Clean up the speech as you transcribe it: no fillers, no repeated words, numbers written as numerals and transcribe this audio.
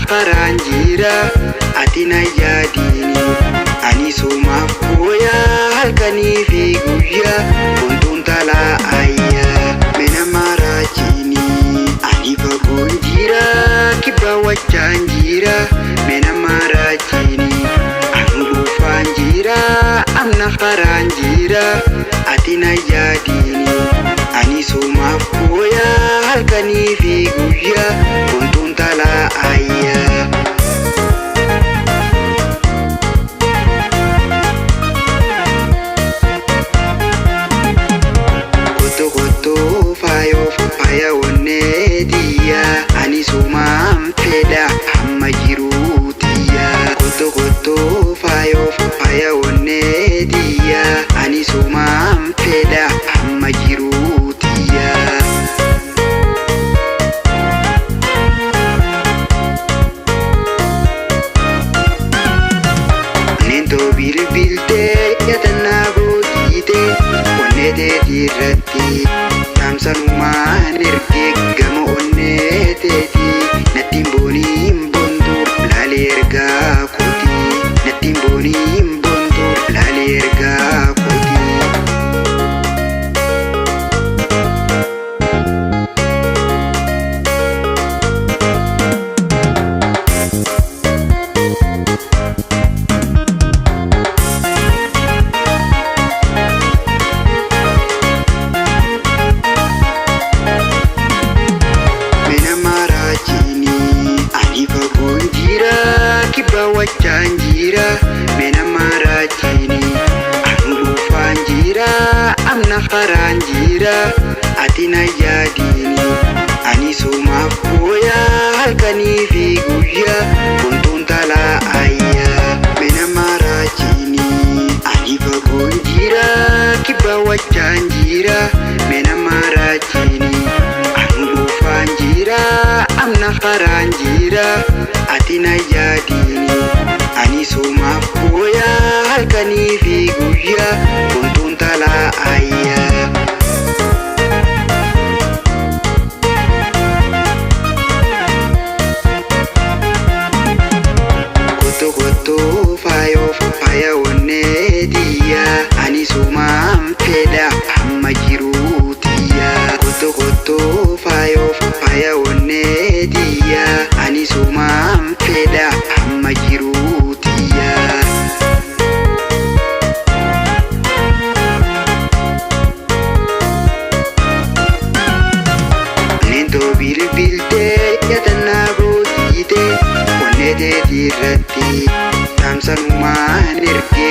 karaan jira ati na yaadini ani sumaaf booyaa halkanii fi guyyaa wantoon talaa ayyaa mena maraachini ani fagoon jira kibba wachaan jira mena maraachini anu dhufaan jira amna karaan jira ati na yaadini ani sumaaf booyaa halkanii fi guyyaa wantoon talaa ayyaa Faya onneetiya ani sumaan fedha amma jiruutiya Koto faya onneetiya ani sumaan fedha amma jiruutiya Nento bilbiltee yatannaa boodite onneeteeti irratti Sanumaan ergee gama onneeteeti nattiin booniin bontuu laalee ergaa kooti nattiin booniin bontuu laalee ergaa kooti. Wachaan jira mena maraachini anu dhufaan jira amna karaan jira ati na yaadini ani sumaaf booyaa halkanii fi guyyaa wantoon talaa ayyaa mena maraachini ani fagoon jira kibba wachaan jira mena maraachini anu dhufaan jira amna karaan jira ati na yaadini ani sumaaf booyaa halkanii fi guyyaa wantoon talaa ayyaa Koto faya onneetiya ani sumaan fedha amma jiruutiya Koto faya onneetiya ani sumaan fedha amma jiruutiya Nento bilbiltee yatannaa boodite onneeteeti irratti sanumaan ergee